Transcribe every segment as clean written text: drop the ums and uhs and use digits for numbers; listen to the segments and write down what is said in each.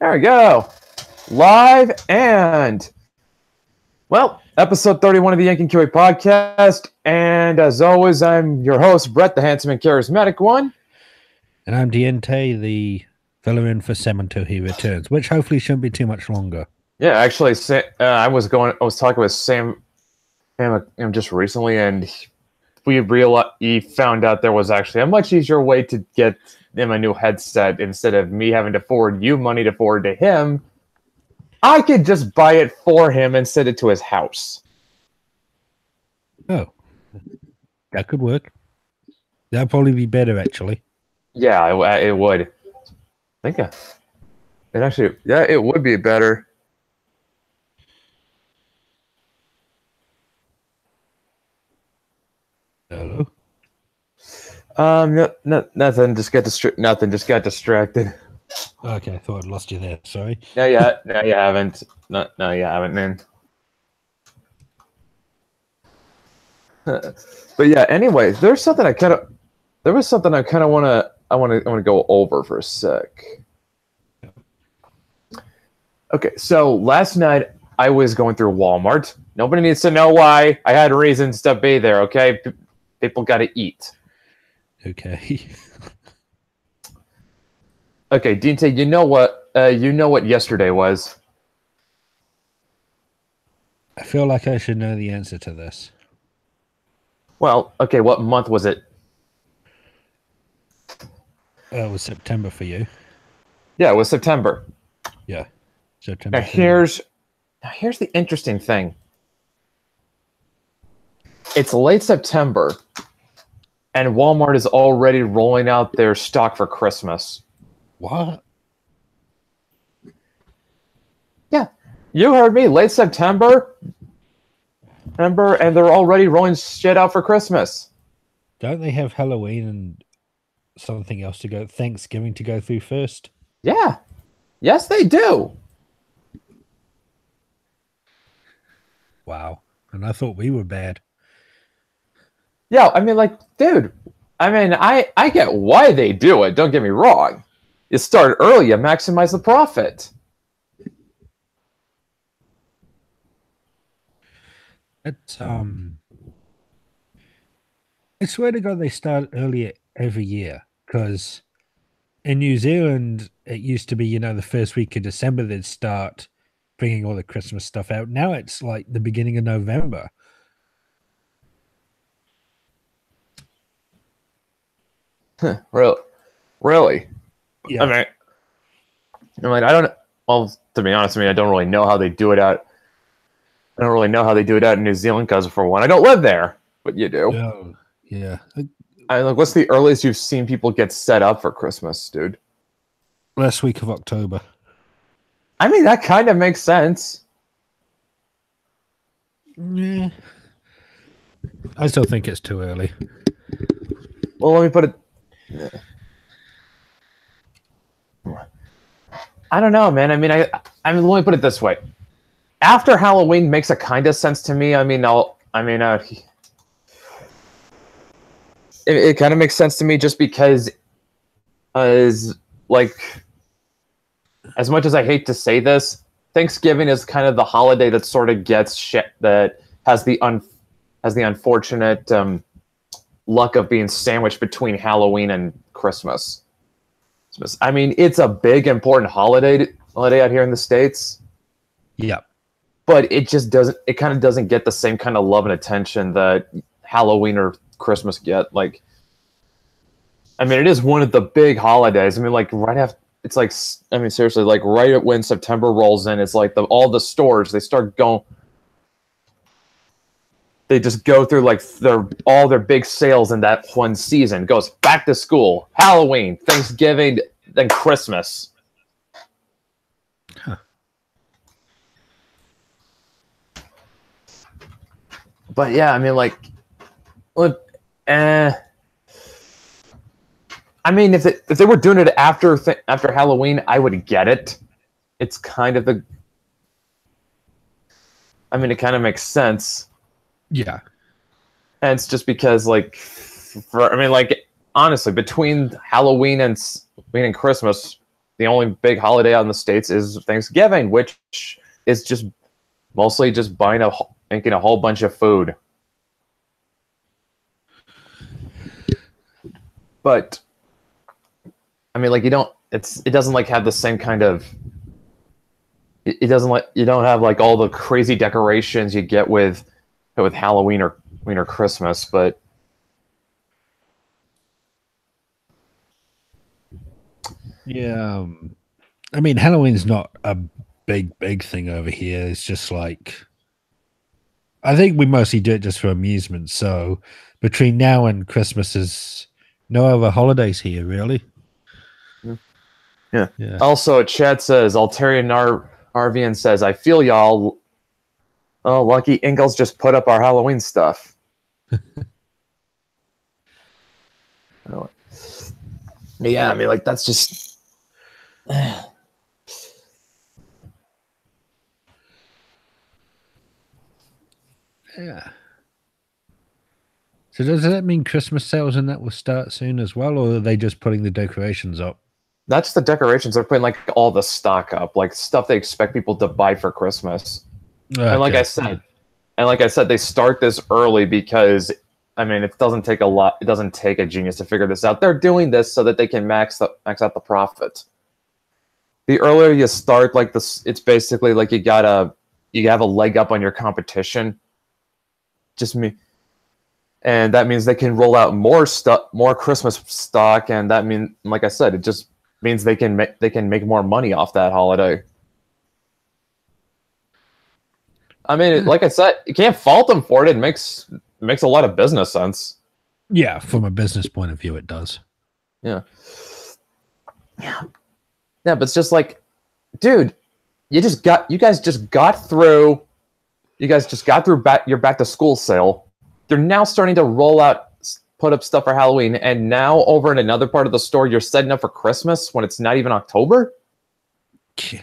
There we go. Live and, well, episode 31 of the Yank and Kiwi podcast. And as always, I'm your host, Brett, the handsome and charismatic one. And I'm Diente, the fellow in for Sam until he returns, which hopefully shouldn't be too much longer. Yeah, actually, I was talking with Sam just recently, and he found out there was actually a much easier way to get him a new headset instead of me having to forward you money to forward to him. I could just buy it for him and send it to his house. Oh, that could work. That'd probably be better, actually. Yeah, it would. I think it would be better. Hello. Nothing. Just got distracted. Okay, I thought I'd lost you there. Sorry. No, you haven't. No, you haven't, man. But yeah. Anyway, there was something I kind of want to go over for a sec. Okay, so last night I was going through Walmart. Nobody needs to know why. I had reasons to be there. Okay, people got to eat. Okay. Okay, Dinte, you know what yesterday was? I feel like I should know the answer to this. Well, okay, what month was it? It was September for you. Yeah, it was September. Yeah, September. Now here's the interesting thing. It's late September, and Walmart is already rolling out their stock for Christmas. What? Yeah, you heard me. Late September, and they're already rolling shit out for Christmas. Don't they have Halloween and something else to go? Thanksgiving to go through first? Yeah. Yes, they do. Wow. And I thought we were bad. Yeah, I mean, like, dude, I get why they do it. Don't get me wrong. You start early, you maximize the profit. It's I swear to God, they start earlier every year, because in New Zealand it used to be, the first week of December they'd start bringing all the Christmas stuff out. Now it's like the beginning of November. Really? Yeah. I don't. Well, to be honest with me, I don't really know how they do it out. I don't really know how they do it out in New Zealand because, for one, I don't live there, but you do. Oh, yeah. What's the earliest you've seen people get set up for Christmas, dude? Last week of October. I mean, that kind of makes sense. Yeah. I still think it's too early. Well, let me put it. I don't know, man. Let me put it this way. After Halloween makes a kind of sense to me. It kind of makes sense to me just because, as much as I hate to say this, Thanksgiving is kind of the holiday that sort of gets shit, that has the unfortunate luck of being sandwiched between Halloween and Christmas. I mean, it's a big, important holiday out here in the States. Yeah. But it just doesn't. It kind of doesn't get the same kind of love and attention that Halloween or Christmas get. It is one of the big holidays. Right after, it's like, seriously, like right when September rolls in, it's like all the stores, they start going. They just go through all their big sales in that one season. It goes back to school, Halloween, Thanksgiving, then Christmas. Huh. But yeah, if they were doing it after Halloween, I would get it. It's kind of it kind of makes sense. Yeah. And it's just because, honestly, between Halloween and Christmas, the only big holiday out in the States is Thanksgiving, which is just mostly just making a whole bunch of food. But I mean, like, it doesn't like have the same kind of, it doesn't like, you don't have like all the crazy decorations you get with Halloween or Christmas, but Yeah. I mean, Halloween's not a big thing over here. It's just like, I think we mostly do it just for amusement. So between now and Christmas, is no other holidays here, really. yeah. Yeah. Also, Chad says, Altarian RVN says, I feel y'all. Oh, lucky Ingalls just put up our Halloween stuff. Yeah, I mean, like, that's just. Yeah. So does that mean Christmas sales and that will start soon as well, or are they just putting the decorations up? That's the decorations. They're putting like all the stock up, like stuff they expect people to buy for Christmas. Okay. And like I said, they start this early because I mean, it doesn't take a lot. It doesn't take a genius to figure this out. They're doing this so that they can max out the profit. The earlier you start, like this, it's basically like you have a leg up on your competition. And that means they can roll out more Christmas stock, and that means, like I said, it just means they can make more money off that holiday. I mean, like I said, you can't fault them for it. It makes a lot of business sense. Yeah, from a business point of view, it does. Yeah, but it's just like, dude, you guys just got through your back to school sale. They're now starting to put up stuff for Halloween, and now over in another part of the store, you're setting up for Christmas when it's not even October? Yeah.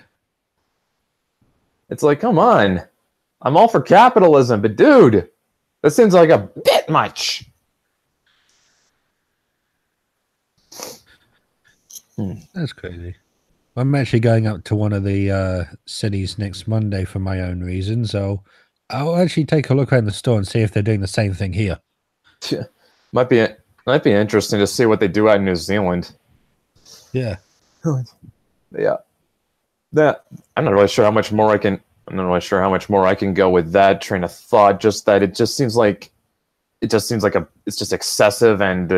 It's like, come on. I'm all for capitalism, but dude, this seems like a bit much. That's crazy. I'm actually going up to one of the cities next Monday for my own reasons, so I'll actually take a look around the store and see if they're doing the same thing here. Might be interesting to see what they do out in New Zealand. Yeah. Yeah. I'm not really sure how much more I can go with that train of thought. Just that it just seems like it's just excessive, and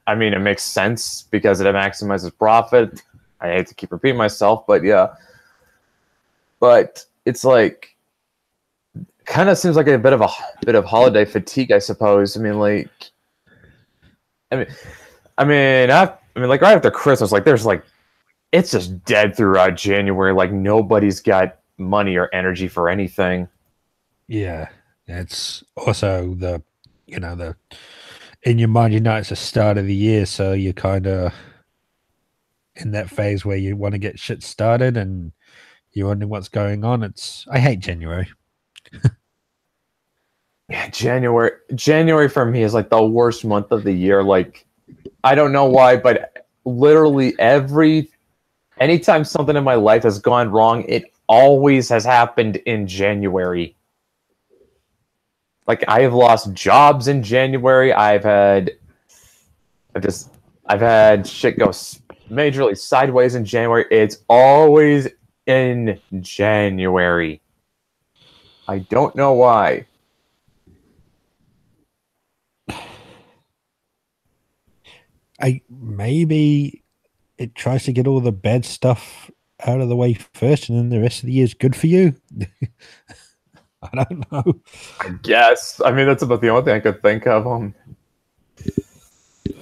I mean, it makes sense because it maximizes profit. I hate to keep repeating myself, but yeah. But it's like, kind of seems like a bit of holiday fatigue, I suppose. I mean, like, like right after Christmas, like, there's like, it's just dead throughout January. Like, nobody's got money or energy for anything. Yeah, it's also the in your mind, it's the start of the year, so you're kind of in that phase where you want to get shit started and you're wondering what's going on. I hate January. Yeah, January for me is like the worst month of the year. Like, I don't know why, but literally anytime something in my life has gone wrong, it always has happened in January. Like, I have lost jobs in January. I've had shit go majorly sideways in January. It's always in January. I don't know why. Maybe it tries to get all the bad stuff out of the way first, and then the rest of the year is good for you. I don't know. I guess. I mean, that's about the only thing I could think of.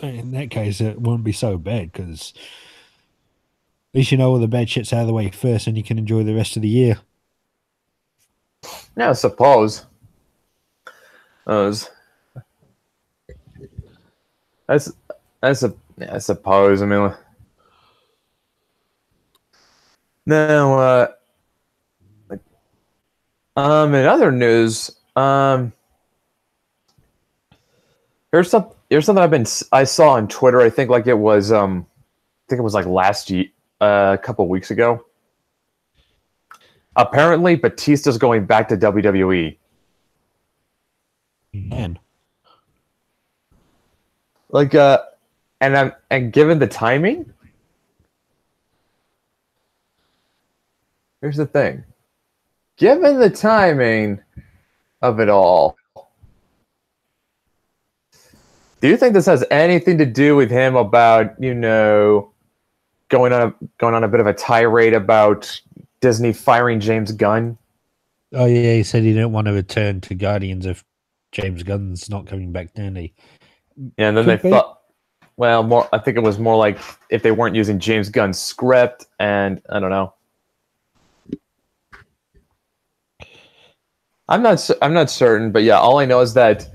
In that case, it won't be so bad because at least you know all the bad shit's out of the way first, and you can enjoy the rest of the year. Yeah, I suppose. I suppose. I mean, now, in other news, here's something I saw on Twitter. I think like it was like last a couple weeks ago. Apparently, Batista's going back to WWE. Man. Like, and given the timing, here's the thing. Given the timing of it all, do you think this has anything to do with him about, going on a bit of a tirade about Disney firing James Gunn? Oh yeah, he said he didn't want to return to Guardians if James Gunn's not coming back, didn't he? Yeah, and then they thought, well, I think it was more like if they weren't using James Gunn's script, and I don't know. I'm not certain, but yeah, all I know is that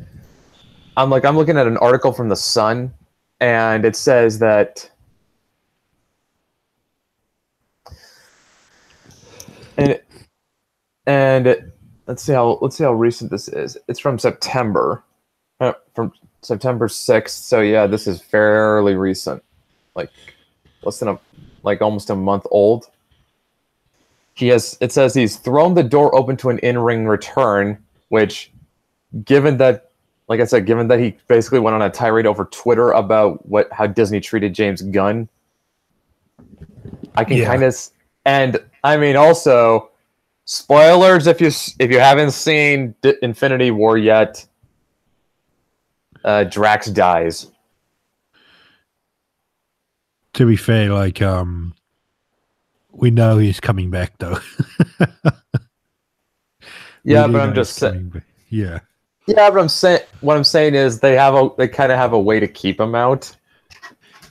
I'm looking at an article from The Sun, and it says that, and let's see how recent this is. It's from September, from September 6th. So yeah, this is fairly recent, like almost a month old. It says he's thrown the door open to an in-ring return, which, given that, like I said, given that he basically went on a tirade over Twitter about how Disney treated James Gunn, I can kind of, and I mean, also, spoilers if you haven't seen Infinity War yet, Drax dies. To be fair, like, we know he's coming back, though. Yeah, but I'm just saying. Yeah. Yeah, but what I'm saying is they kind of have a way to keep him out.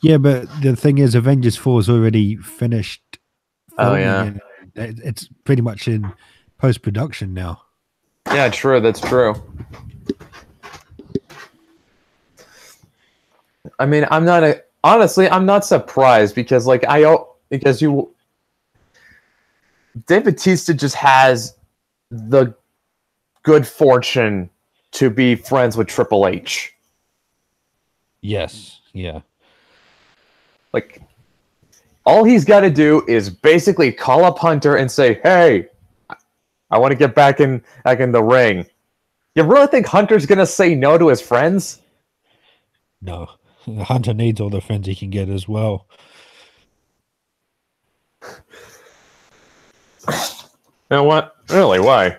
Yeah, but the thing is, Avengers 4 is already finished. Oh yeah, and it's pretty much in post-production now. Yeah, true. That's true. I mean, honestly, I'm not surprised because Dave Bautista just has the good fortune to be friends with Triple H. Yes. Yeah. Like, all he's got to do is basically call up Hunter and say, "Hey, I want to get back in the ring." You really think Hunter's gonna say no to his friends? No, Hunter needs all the friends he can get as well. You know what? Really? Why?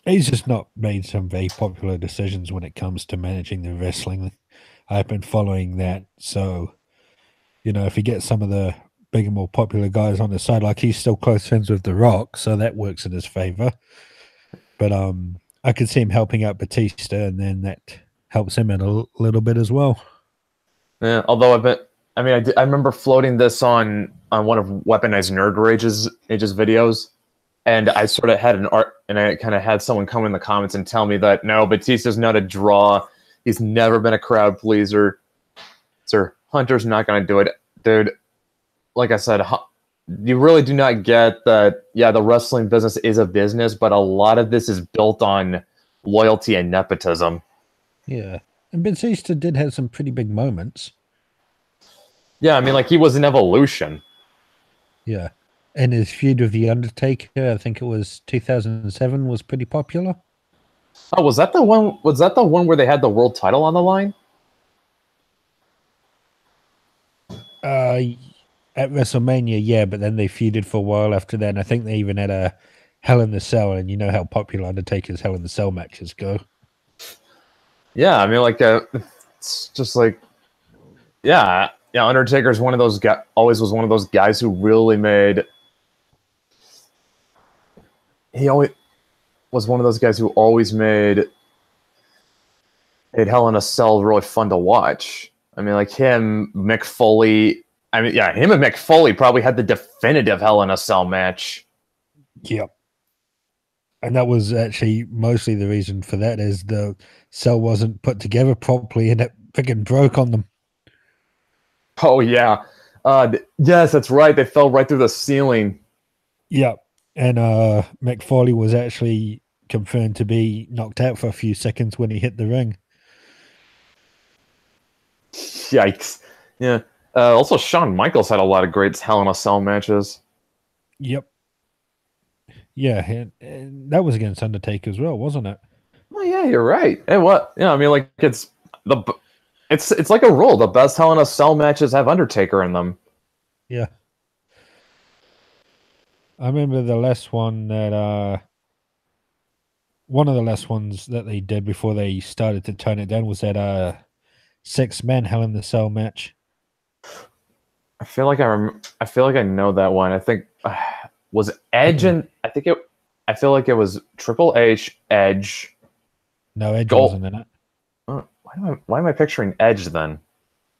He's just not made some very popular decisions when it comes to managing the wrestling. I've been following that, so if he gets some of the bigger, more popular guys on the side, like he's still close friends with The Rock, so that works in his favor. But I could see him helping out Batista, and then that helps him in a little bit as well. Yeah, although I remember floating this on one of Weaponized Nerd Rage's videos, and I sort of had I kind of had someone come in the comments and tell me that no, Batista's not a draw. He's never been a crowd pleaser. Sir, Hunter's not going to do it, dude. Like I said, you really do not get that. Yeah, the wrestling business is a business, but a lot of this is built on loyalty and nepotism. Yeah, and Batista did have some pretty big moments. Yeah, I mean, like, he was an Evolution. Yeah, and his feud with The Undertaker, I think it was 2007, was pretty popular. Oh, was that the one? Was that the one where they had the world title on the line? At WrestleMania, yeah, but then they feuded for a while after that. And I think they even had a Hell in the Cell, and you know how popular Undertaker's Hell in the Cell matches go. Yeah, I mean, like, it's just like, yeah, Undertaker's one of those guys. Always was one of those guys who really made. He always was one of those guys who always made Hell in a Cell really fun to watch. I mean, like him, Mick Foley. I mean, yeah, him and Mick Foley probably had the definitive Hell in a Cell match. Yep. And that was actually mostly the reason for that is the cell wasn't put together properly and it freaking broke on them. Oh, yeah. Yes, that's right. They fell right through the ceiling. Yep. And Mick Foley was actually confirmed to be knocked out for a few seconds when he hit the ring. Yikes. Yeah. Also, Shawn Michaels had a lot of great Hell in a Cell matches. Yep. Yeah, and that was against Undertaker as well, wasn't it? Oh yeah, you're right. And what? Yeah, I mean, like the it's like a rule. The best Hell in a Cell matches have Undertaker in them. Yeah. I remember the last one that one of the last ones that they did before they started to tone it down was that 6 man Hell in the Cell match. I feel like I know that one. I think was Edge Yeah. and I think it. I feel like it was Triple H, Edge, No, Edge Gold. wasn't in it. Why am I picturing Edge then?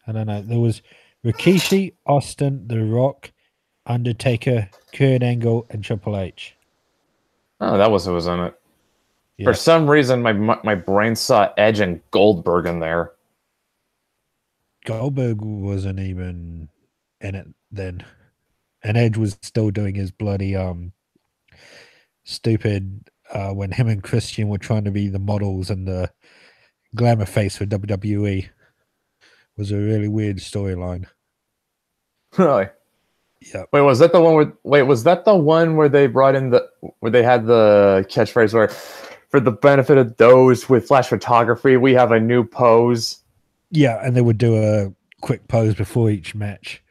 I don't know. There was Rikishi, Austin, The Rock, Undertaker, Kurt Angle, and Triple H. Oh, that was who was in it. For Yeah. some reason, my brain saw Edge and Goldberg in there. Goldberg wasn't even in it then. And Edge was still doing his bloody stupid when him and Christian were trying to be the models and the glamour face for WWE. Was a really weird storyline. Really? Yep. Wait, was that the one where? Wait, was that the one where they brought in where they had the catchphrase where, for the benefit of those with flash photography, we have a new pose. Yeah, and they would do a quick pose before each match.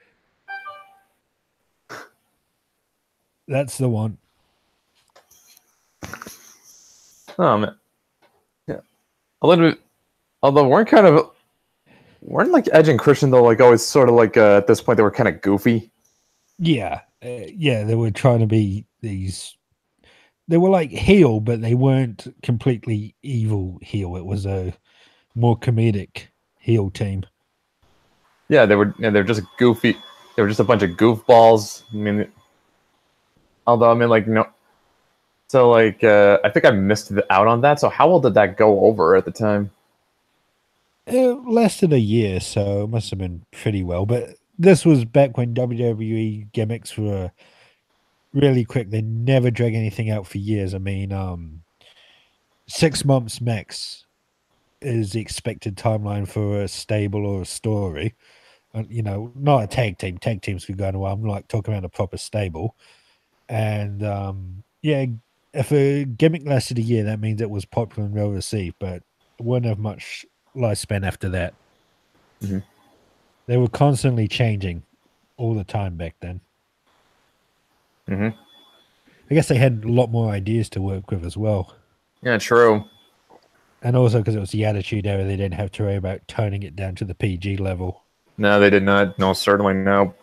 That's the one. Oh man, yeah. A little bit. Although weren't like Edge and Christian though like always sort of like at this point they were kind of goofy. Yeah, yeah, they were trying to be these. They were like heel, but they weren't completely evil heel. It was a more comedic heel team. Yeah, they were. Yeah, they were just goofy. They were just a bunch of goofballs. I mean, although I mean like no. So like I think I missed out on that. So how well did that go over at the time? It lasted a year, so it must have been pretty well. But this was back when WWE gimmicks were really quick. They never drag anything out for years. I mean, 6 months max is the expected timeline for a stable or a story. Not a tag team. Tag teams could go on a while. I'm like talking about a proper stable. And yeah, if a gimmick lasted a year, that means it was popular and well received, but it wouldn't have much lifespan after that. Mm-hmm. They were constantly changing all the time back then. Mm-hmm. I guess they had a lot more ideas to work with as well. Yeah, true. And also because it was the Attitude Era, they didn't have to worry about toning it down to the PG level. No, they did not. No, certainly no.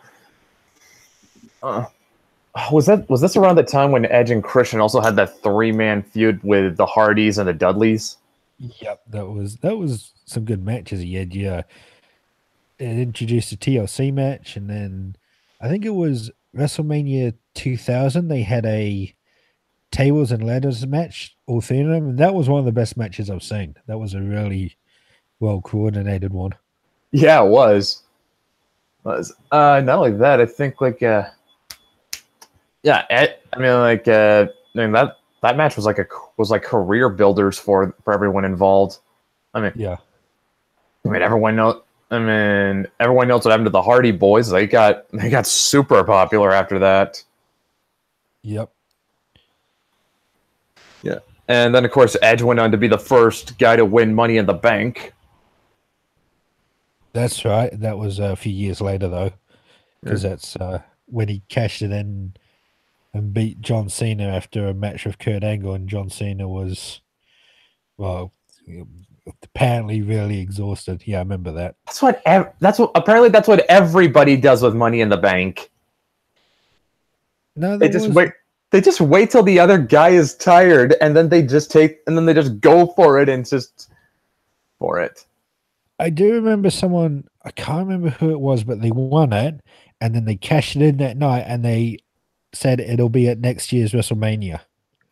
Was this around the time when Edge and Christian also had that 3-man feud with the Hardys and the Dudleys? Yep, that was some good matches he had. Yeah, it introduced a TLC match, and then I think it was WrestleMania 2000. They had a tables and ladders match, all three of them, and that was one of the best matches I've seen. That was a really well coordinated one. Yeah, it was. Not only that, I think like yeah, I mean like I mean that match was like career builders for everyone involved. I mean, Yeah, everyone knows. I mean, everyone knows what happened to the Hardy Boys. They got super popular after that. yep. Yeah, and then of course Edge went on to be the first guy to win Money in the Bank. That's right. That was a few years later though, because that's when he cashed it in and beat John Cena after a match with Kurt Angle, and John Cena was, well, apparently really exhausted. Yeah, I remember that. That's what everybody does with Money in the Bank. No, They there just was. wait. They just wait till the other guy is tired, and then they just go for it and just for it. I do remember someone. I can't remember who it was, but they won it, and then they cashed it in that night, and they said it'll be at next year's WrestleMania,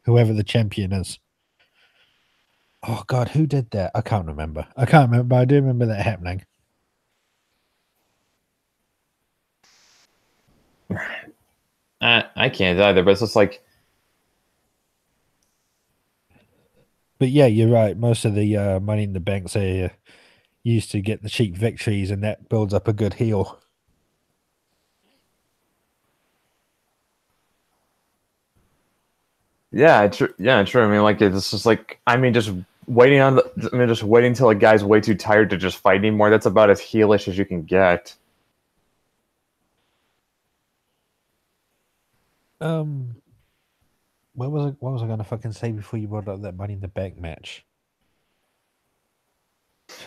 whoever the champion is. Oh God, who did that? I can't remember. But I do remember that happening. I can't either, but it's just like, But yeah, you're right. Most of the Money in the Banks are used to get the cheap victories, and that builds up a good heel. Yeah, true. I mean, like it's just like just waiting on the. I mean, just waiting until a guy's way too tired to just fight anymore. That's about as heelish as you can get. Um, what was I going to fucking say before you brought up that Money in the Bank match?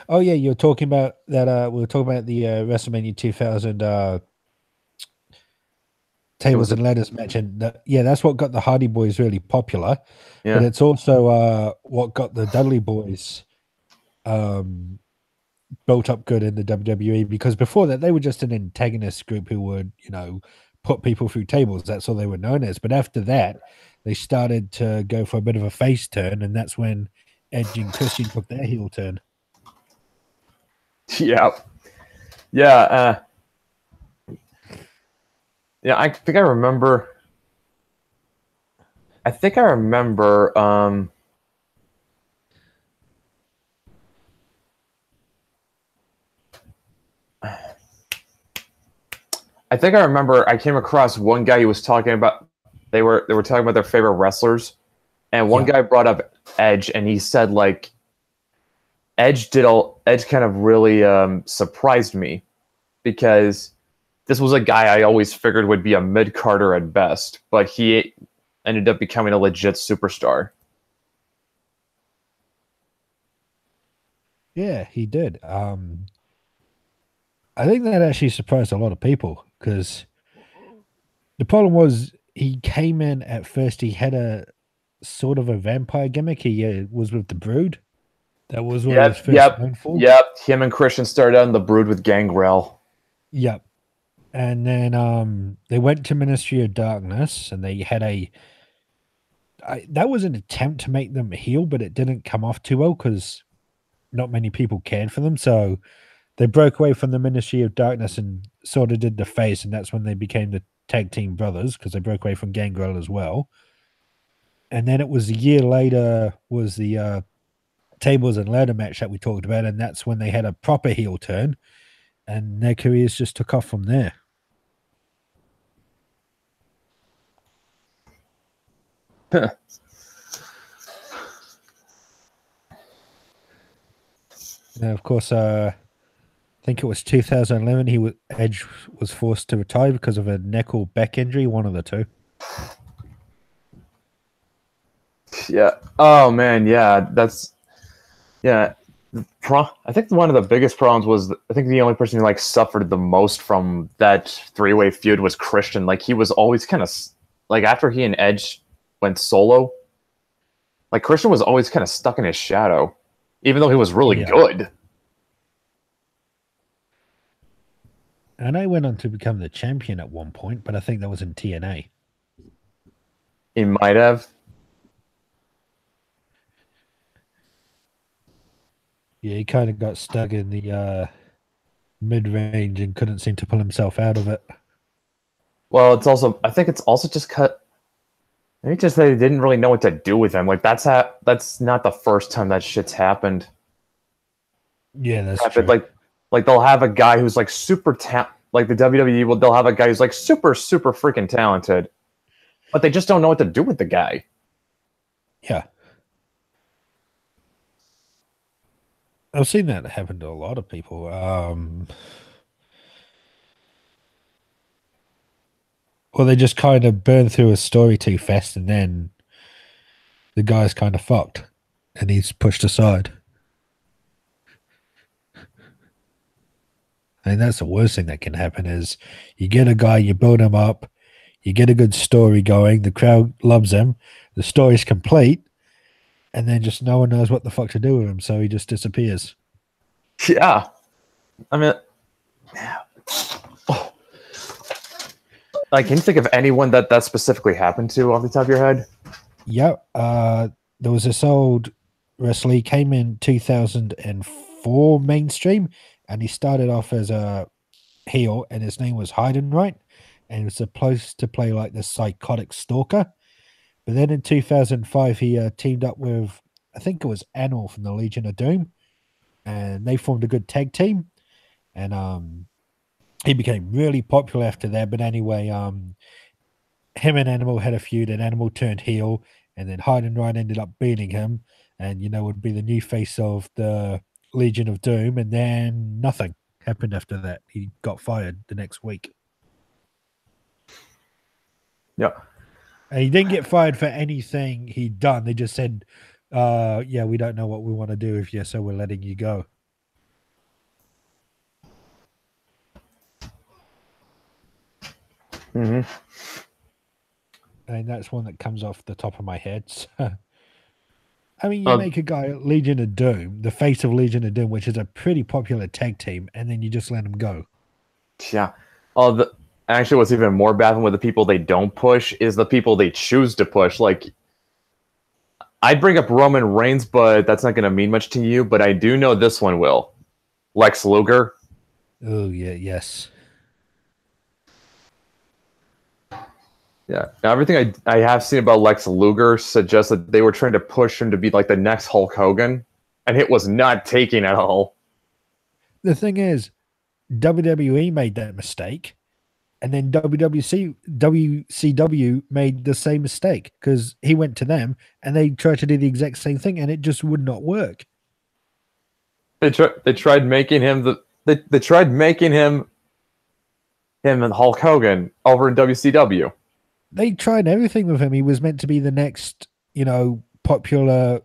Oh yeah, you're talking about that. We were talking about the WrestleMania 2000 It was tables and ladders match, and yeah, that's what got the Hardy Boys really popular. But yeah, it's also what got the Dudley Boys um, built up good in the WWE, because before that they were just an antagonist group who would, put people through tables. That's all they were known as. But after that, they started to go for a bit of a face turn, and that's when Edge and Christian took their heel turn. yeah, yeah, yeah. I think I remember. I think I remember. I think I remember. I came across one guy who was talking about. They were talking about their favorite wrestlers, and one Yeah. guy brought up Edge, and he said like Edge kind of really surprised me because this was a guy I always figured would be a mid carder at best, but he ended up becoming a legit superstar. Yeah, he did. I think that actually surprised a lot of people because the problem was he came in at first. He had a sort of a vampire gimmick. He was with the Brood. That was what he was Yep, first yep, known for. yep. Him and Christian started out in the Brood with Gangrel. Yep. And then they went to Ministry of Darkness, and they had that was an attempt to make them heal, but it didn't come off too well because not many people cared for them. So they broke away from the Ministry of Darkness and sort of did the face, and that's when they became the Tag Team Brothers because they broke away from Gangrel as well. And then it was a year later was the tables and ladder match that we talked about, and that's when they had a proper heel turn, and their careers just took off from there. Now, of course, I think it was 2011. Edge was forced to retire because of a neck or back injury, one of the two. Yeah. Oh man, yeah. That's yeah. I think one of the biggest problems was I think the only person who like suffered the most from that three-way feud was Christian. Like he was always kind of like after he and Edge went solo, like Christian was always kind of stuck in his shadow, even though he was really Yeah, good. and I went on to become the champion at one point, but I think that was in TNA. He might have. Yeah, he kind of got stuck in the mid range and couldn't seem to pull himself out of it. Well, it's also I think it's also just cut. Maybe just they didn't really know what to do with him. Like that's not the first time that shit's happened. Yeah, that's true. Like they'll have a guy who's like like the WWE will they'll have a guy who's like super freaking talented, but they just don't know what to do with the guy. Yeah. I've seen that happen to a lot of people. Or they just kind of burn through a story too fast and then the guy's kind of fucked and he's pushed aside. And that's the worst thing that can happen is you get a guy, you build him up, you get a good story going, the crowd loves him, the story's complete, and then just no one knows what the fuck to do with him, so he just disappears. Yeah, I mean, like, can you think of anyone that specifically happened to off the top of your head? Yeah, there was this old wrestler. He came in 2004 mainstream, and he started off as a heel, and his name was Heidenreich, and he was supposed to play like this psychotic stalker. But then in 2005, he teamed up with, I think it was Anil from the Legion of Doom, and they formed a good tag team. And he became really popular after that. But anyway, him and Animal had a feud, and Animal turned heel, and then Heidenreich ended up beating him, and would be the new face of the Legion of Doom, and then nothing happened after that. He got fired the next week. Yeah. And he didn't get fired for anything he'd done. They just said, yeah, we don't know what we want to do with you, so we're letting you go. Mm-hmm. And that's one that comes off the top of my head. So, I mean, you make a guy Legion of Doom, the face of Legion of Doom, which is a pretty popular tag team, and then you just let him go. Yeah. Actually, what's even more baffling with the people they don't push is the people they choose to push. Like, I'd bring up Roman Reigns, but that's not going to mean much to you. But I do know this one will. Lex Luger. Oh, yeah, yes. Yeah. Now, everything I have seen about Lex Luger suggests that they were trying to push him to be like the next Hulk Hogan, and it was not taking at all. The thing is, WWE made that mistake, and then WCW made the same mistake because he went to them and they tried to do the exact same thing, and it just would not work. They tried making him they tried making him and Hulk Hogan over in WCW. They tried everything with him. He was meant to be the next, popular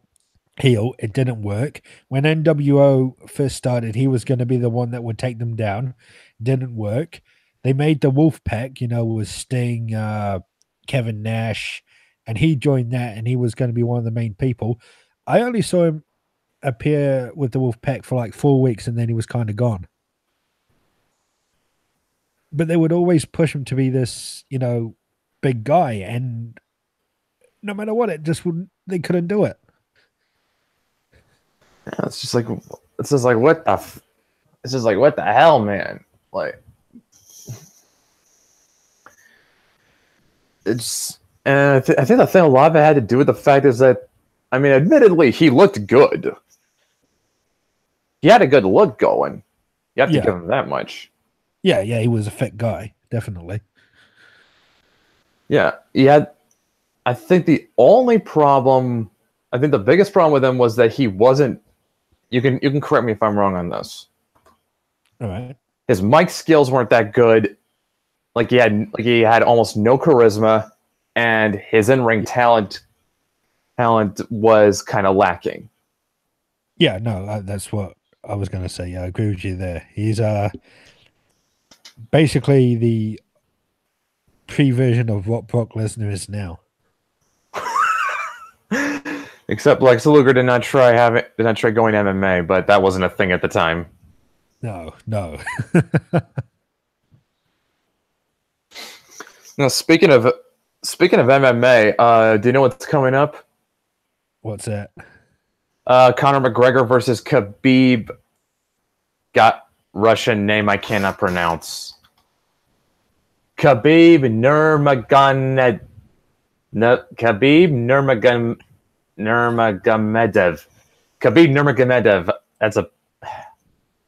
heel. It didn't work. When NWO first started, he was going to be the one that would take them down. Didn't work. They made the Wolfpack, with Sting, Kevin Nash, and he joined that, and he was going to be one of the main people. I only saw him appear with the Wolfpack for like 4 weeks, and then he was kind of gone. But they would always push him to be this, big guy, and no matter what, they couldn't do it. Yeah, it's just like what the hell, man? Like, it's and I think the thing a lot of it had to do with the fact is that, I mean, admittedly, he looked good. He had a good look going. You have to give him that much. Yeah, he was a fit guy, definitely. Yeah, he had. I think the biggest problem with him was that he wasn't. You can correct me if I'm wrong on this. All right. His mic skills weren't that good. He had almost no charisma, and his in-ring talent was kind of lacking. Yeah, no, that's what I was going to say. Yeah, I agree with you there. He's basically the pre-version of what Brock Lesnar is now. Except Lex Luger did not try going MMA, but that wasn't a thing at the time. No. Now, speaking of MMA, do you know what's coming up? What's that? Conor McGregor versus Khabib. Got Russian name I cannot pronounce. Khabib Nurmagomedov. Khabib Nurmagomedov. That's a.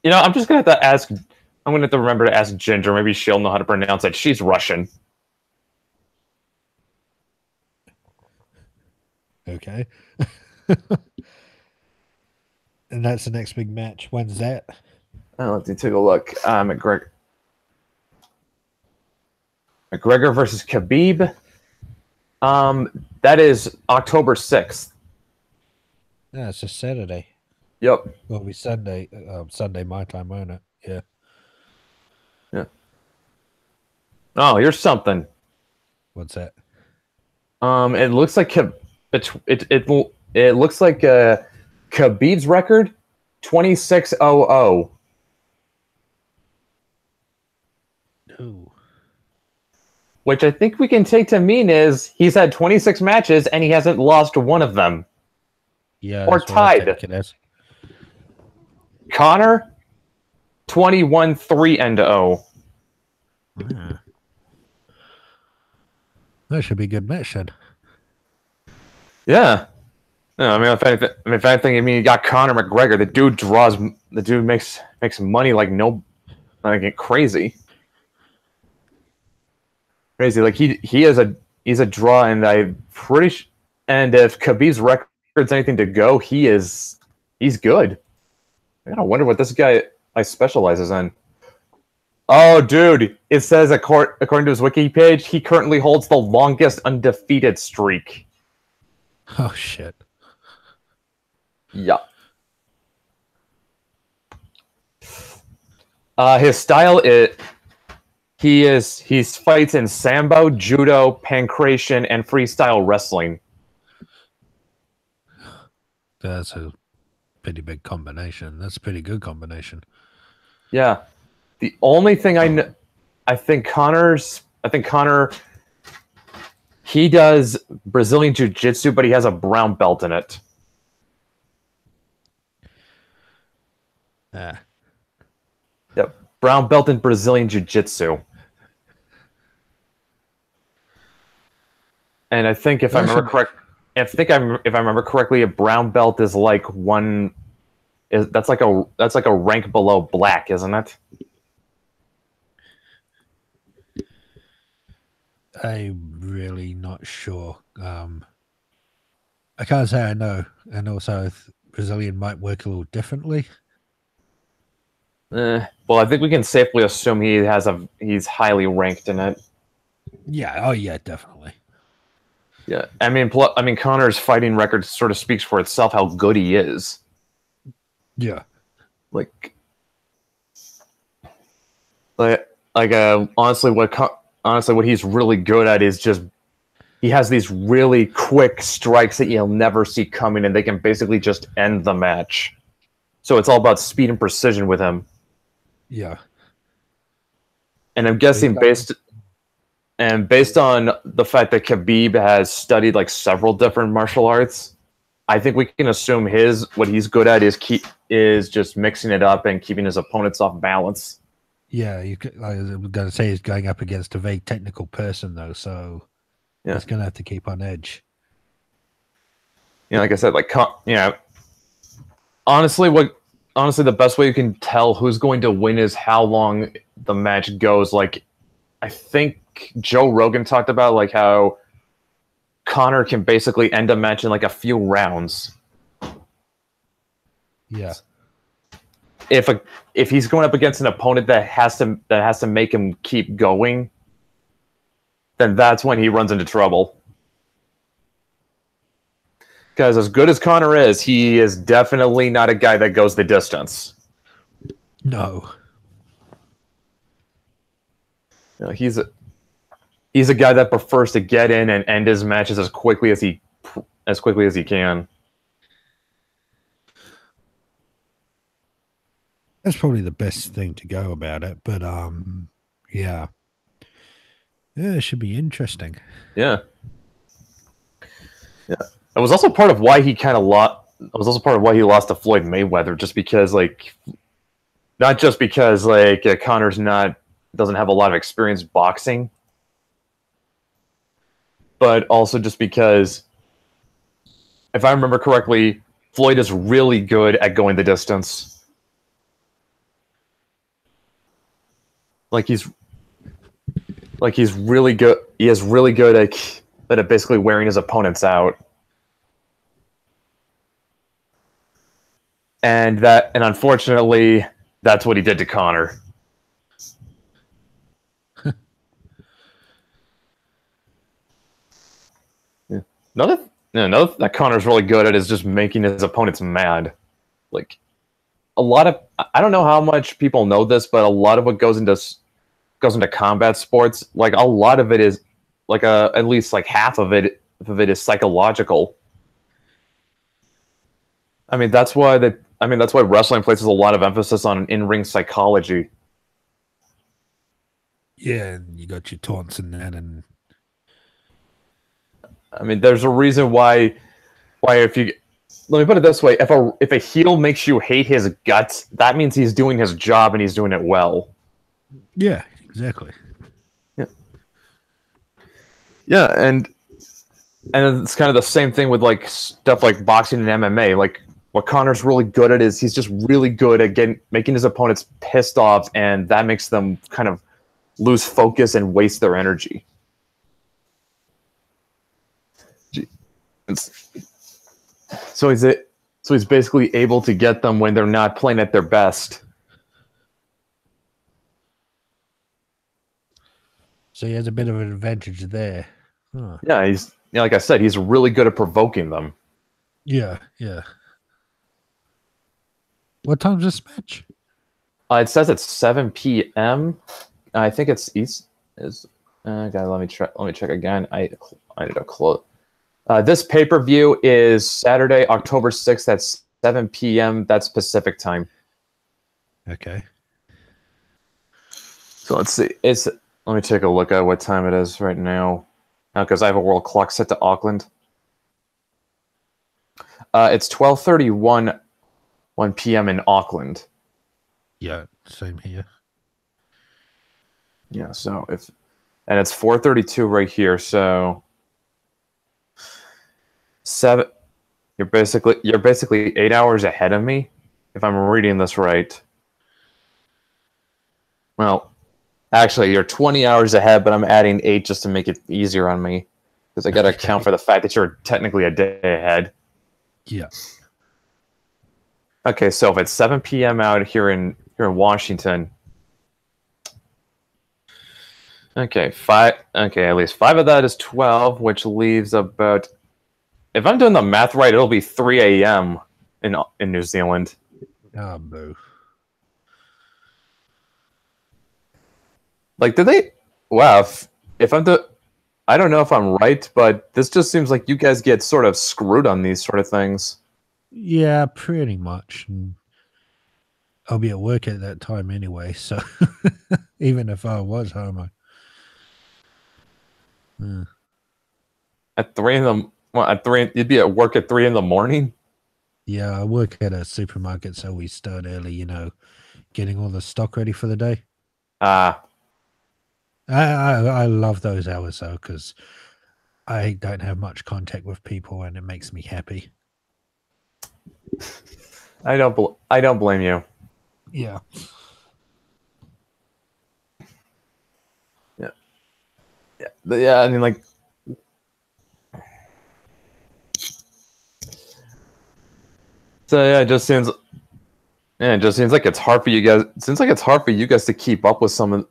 I'm just gonna have to ask. I'm gonna have to remember to ask Ginger. Maybe she'll know how to pronounce it. She's Russian. Okay. And that's the next big match. When's that? Let me take a look. McGregor versus Khabib. That is October 6th. Yeah, it's a Saturday. Yep. Well, it'll be Sunday. Sunday my time, won't it? Yeah. Yeah. Oh, here's something. What's that? It looks like it looks like Khabib's record 26-0-0. Ooh. Which I think we can take to mean is he's had 26 matches and he hasn't lost one of them. Yeah. Or tied. Conor 21-3-0. Yeah. That should be a good match then. Yeah. No, I mean, if anything, you got Conor McGregor. The dude makes money like crazy. Crazy. Like he's a draw, and I'm pretty And if Khabib's record's anything to go, he's good. I gotta wonder what this guy specializes in. Oh, dude! It says according to his wiki page, he currently holds the longest undefeated streak. Oh shit! Yeah. His style he fights in sambo, judo, pankration, and freestyle wrestling. That's a pretty big combination. That's a pretty good combination. Yeah. The only thing I think Connor, he does Brazilian Jiu-Jitsu, but he has a brown belt in it. Ah. Yep, brown belt in Brazilian Jiu-Jitsu. And I think if I remember correctly, a brown belt is like that's like a rank below black, isn't it? I'm really not sure. I can't say I know, and also Brazilian might work a little differently. Well, I think we can safely assume he's highly ranked in it. Yeah. Oh, yeah. Definitely. Yeah. I mean, Connor's fighting record sort of speaks for itself. How good he is. Yeah. Honestly, what he's really good at is just he has these really quick strikes that you'll never see coming, and they can basically just end the match. So it's all about speed and precision with him. Yeah. And I'm guessing based on the fact that Khabib has studied like several different martial arts, I think we can assume what he's good at is just mixing it up and keeping his opponents off balance. Yeah, I was going to say he's going up against a very technical person though, so he's going to have to keep on edge. Like I said, honestly, the best way you can tell who's going to win is how long the match goes. Like, I think Joe Rogan talked about like how Connor can basically end a match in like a few rounds. Yeah. If he's going up against an opponent that has to make him keep going, then that's when he runs into trouble. Because as good as Connor is, he is definitely not a guy that goes the distance. No. He's a guy that prefers to get in and end his matches as quickly as he can. That's probably the best thing to go about it, but yeah, it should be interesting. Yeah. It was also part of why he kind of lost. It was also part of why he lost to Floyd Mayweather, just because not just because Connor's doesn't have a lot of experience boxing, but also just because, if I remember correctly, Floyd is really good at going the distance. He's really good. He is really good at basically wearing his opponents out. And unfortunately, that's what he did to Connor. Another that Connor's really good at is just making his opponents mad. I don't know how much people know this, but a lot of what goes into combat sports, a lot of it is at least half of it is psychological. That's why wrestling places a lot of emphasis on in-ring psychology. Yeah, and you got your taunts and that, and there's a reason why let me put it this way: if a heel makes you hate his guts, that means he's doing his job and he's doing it well. Yeah, exactly. Yeah, and it's kind of the same thing with stuff like boxing and MMA. What Connor's really good at is he's just really good at making his opponents pissed off, and that makes them kind of lose focus and waste their energy. So he's basically able to get them when they're not playing at their best. So he has a bit of an advantage there. Huh. Yeah, like I said, he's really good at provoking them. Yeah, yeah. What time's this match? It says it's 7 p.m. I think it's East. Okay, let me check again. I need to close. This pay-per-view is Saturday, October 6th at 7 p.m. That's Pacific time. Okay. So let's see. Let me take a look at what time it is right now. Because I have a world clock set to Auckland. It's 12:31 1 p.m. in Auckland. Yeah, same here. Yeah, so and it's 4:32 right here, so 7 you're basically 8 hours ahead of me if I'm reading this right. Well, actually you're 20 hours ahead, but I'm adding 8 just to make it easier on me because I got to account for the fact that you're technically a day ahead. Yeah. Okay, so if it's 7 p.m. out here in Washington. Okay, at least 5 of that is 12, which leaves about, if I'm doing the math right, it'll be 3 a.m. in New Zealand. Oh, boo. Like, did they? Wow, if I don't know if I'm right, but this just seems like you guys get sort of screwed on these sort of things. Yeah, pretty much. And I'll be at work at that time anyway, so even if I was home, At 3 in the at 3, you'd be at work at 3 in the morning. yeah, I work at a supermarket, so we start early, getting all the stock ready for the day. I love those hours though, because I don't have much contact with people, and it makes me happy. I don't blame you. Yeah. Yeah. I mean, like, so yeah, it just seems like it's hard for you guys. It seems like it's hard for you guys to keep up with some of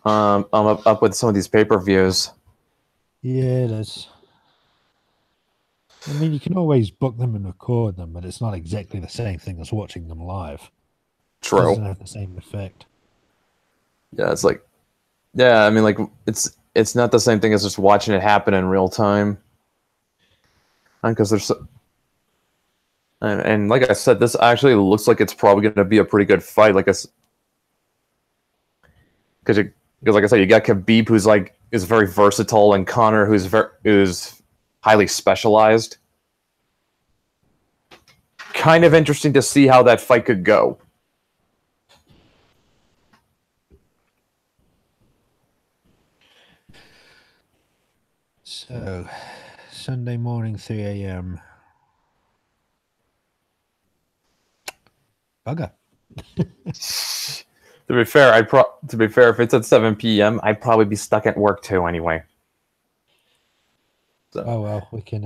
up with some of these pay-per-views. Yeah, it is. I mean, you can always book them and record them, but it's not exactly the same thing as watching them live. True. It doesn't have the same effect. Yeah, it's like, yeah, I mean, like, it's not the same thing as just watching it happen in real time. Because there's, and like I said, this actually looks like it's probably going to be a pretty good fight. Like, because like I said, you got Khabib, is very versatile, and Conor, who's highly specialized. Kind of interesting to see how that fight could go. So, Sunday morning, 3 a.m. Bugger. To be fair, if it's at 7 p.m., I'd probably be stuck at work too anyway. So. Oh well, we can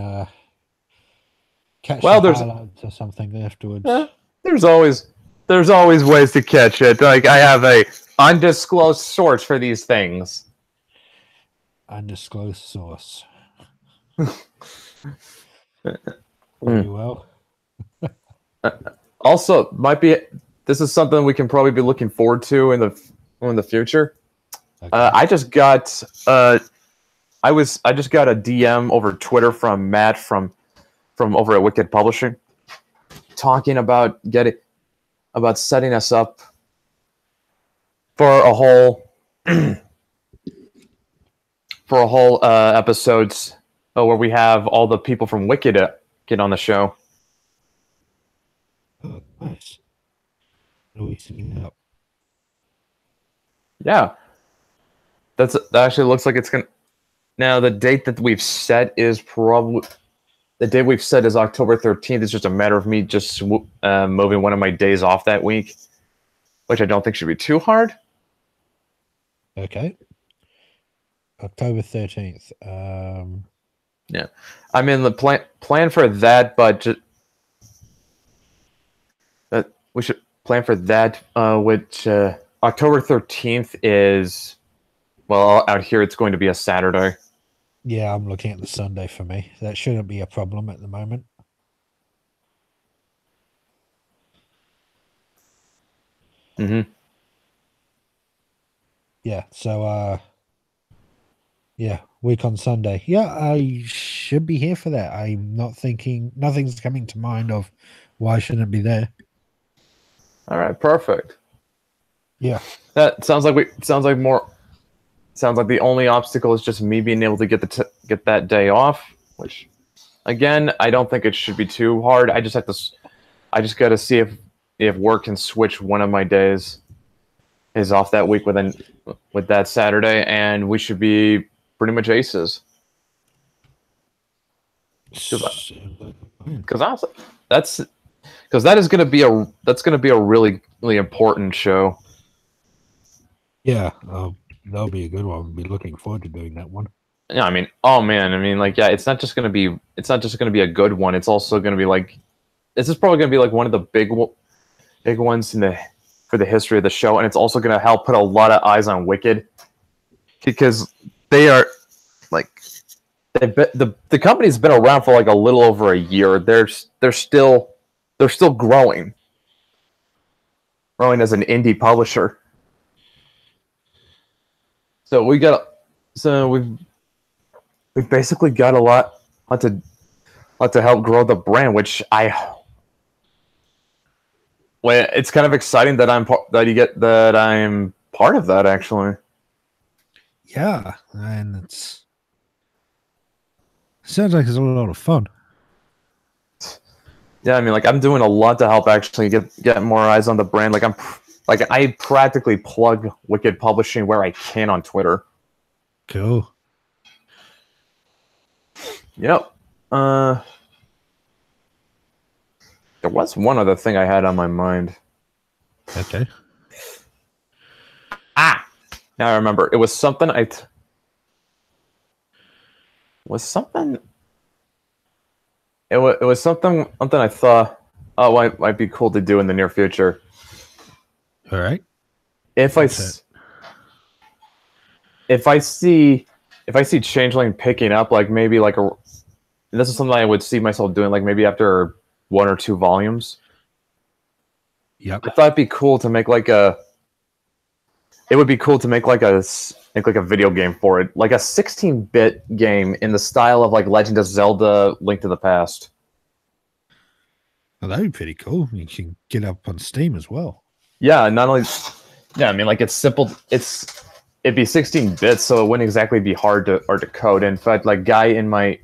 catch the highlights or something afterwards. There's always ways to catch it. Like, I have a undisclosed source for these things. Undisclosed source. Very well. Also, this is something we can probably be looking forward to in the future. Okay. I just got a DM over Twitter from Matt from over at Wicked Publishing, talking about setting us up for a whole episodes where we have all the people from Wicked get on the show. Oh, nice. Up. Yeah, that actually looks like it's gonna. Now the date that we've set is October 13th. It's just a matter of me just moving one of my days off that week, which I don't think should be too hard. Okay. October 13th. Yeah, I mean the plan for that, but we should plan for that. Which October 13th is, well, out here it's going to be a Saturday. Yeah, I'm looking at the Sunday for me. That shouldn't be a problem at the moment. Mm-hmm. Yeah, so yeah, week on Sunday. Yeah, I should be here for that. I'm not thinking, nothing's coming to mind of why I shouldn't be there. All right, perfect. Yeah. That sounds like sounds like the only obstacle is just me being able to get that day off, which again, I don't think it should be too hard. I just got to see if work can switch one of my days is off that week with that Saturday, and we should be pretty much aces. Because honestly, that is going to be a really really important show. Yeah, that'll be a good one. I'll be looking forward to doing that one. Yeah, I mean, oh man, I mean, like, yeah, it's not just going to be a good one. It's also going to be like, this is probably going to be like one of the big ones for the history of the show, and it's also going to help put a lot of eyes on Wicked because they are like the company's been around for like a little over a year. They're still growing as an indie publisher. So we've basically got a lot to help grow the brand, which it's kind of exciting that I'm part of that actually. Yeah, and sounds like it's a lot of fun. Yeah, I mean, like I'm doing a lot to help actually get more eyes on the brand. I practically plug Wicked Publishing where I can on Twitter. Cool. Yep. There was one other thing I had on my mind. Okay. Now I remember. It was something It was something I thought, oh, might be cool to do in the near future. All right. If I see Changeling picking up, like maybe this is something I would see myself doing, like maybe after 1 or 2 volumes. Yep. I thought it'd be cool to make like a video game for it, like a 16-bit game in the style of like Legend of Zelda: Link to the Past. Well, that'd be pretty cool. You can get up on Steam as well. Yeah, not only. Yeah, I mean, like it's simple. It'd be 16 bits, so it wouldn't exactly be hard to code. In fact, like guy in my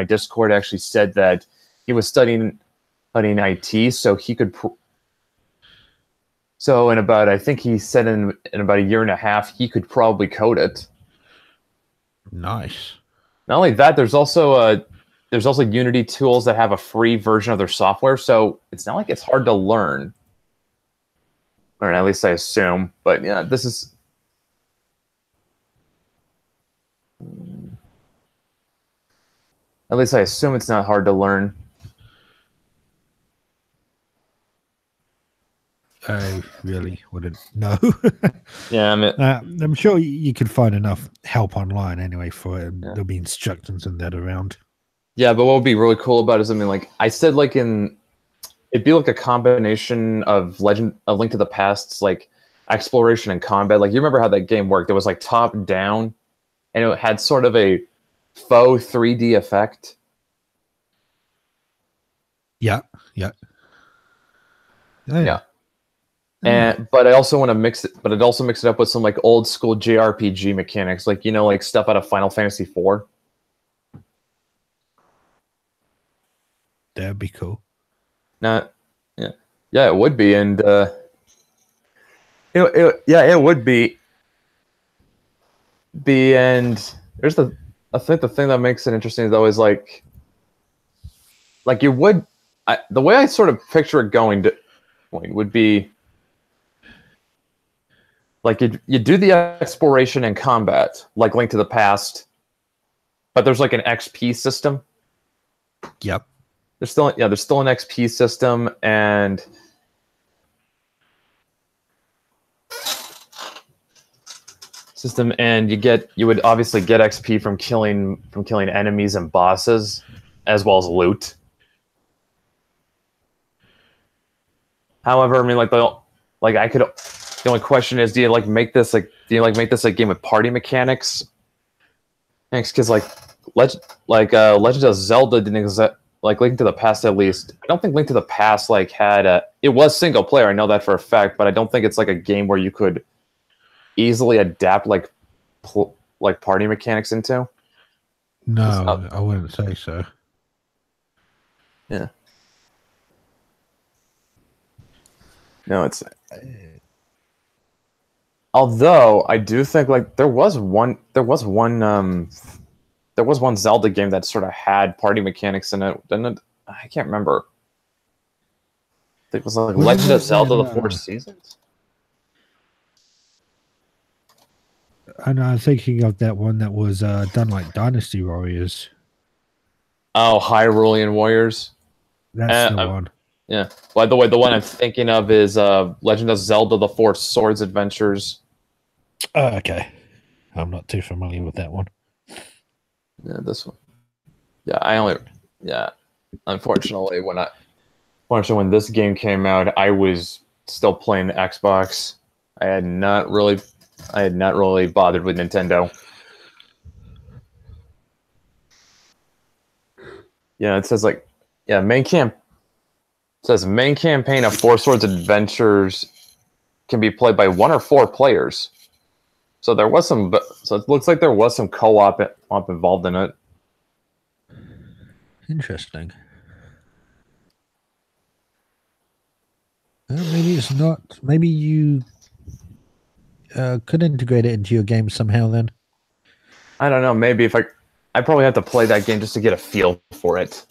Discord actually said that he was studying IT, so he could. So in about, I think he said in about a year and a half, he could probably code it. Nice. Not only that, there's also Unity tools that have a free version of their software, so it's not like it's hard to learn. Or at least I assume. But yeah, this is. At least I assume it's not hard to learn. I really wouldn't know. Yeah, I mean, I'm sure you could find enough help online anyway for it. Yeah. There'll be instructions and that around. Yeah, but what would be really cool about it is, I mean, like I said, it'd be like a combination of Link to the Past's like exploration and combat. Like you remember how that game worked? It was like top down, and it had sort of a faux 3D effect. Yeah. But I also want to mix it. But I'd also mix it up with some like old school JRPG mechanics, like like stuff out of Final Fantasy IV. That'd be cool. Yeah, it would be, and it would be. And I think the thing that makes it interesting though is like you would, the way I sort of picture it going would be. Like you do the exploration and combat, like Link to the Past, but there's like an XP system. Yep. There's still an XP system, and system, and you would obviously get XP from killing enemies and bosses, as well as loot. However, I mean, the only question is, do you make this a game with party mechanics? Thanks, because Legend of Zelda didn't Link to the Past, at least. I don't think Link to the Past had it was single player. I know that for a fact, but I don't think it's like a game where you could easily adapt party mechanics into. No, I wouldn't say so. Yeah. No, it's. Although I do think there was one Zelda game that sort of had party mechanics in it. Didn't it? I can't remember. It was Legend of Zelda: The Four Seasons. And I'm thinking of that one that was done like Dynasty Warriors. Oh, Hyrulean Warriors. That's the one. Yeah. By the way, the one I'm thinking of is Legend of Zelda: The Four Swords Adventures. Okay. I'm not too familiar with that one. Yeah, this one. Yeah, unfortunately, when this game came out, I was still playing Xbox. I had not really bothered with Nintendo. Yeah, it says main campaign of Four Swords Adventures can be played by 1 or 4 players. So there was some. So it looks like there was some co-op involved in it. Interesting. Well, maybe it's not. Maybe you could integrate it into your game somehow. Then I don't know. Maybe if I probably have to play that game just to get a feel for it.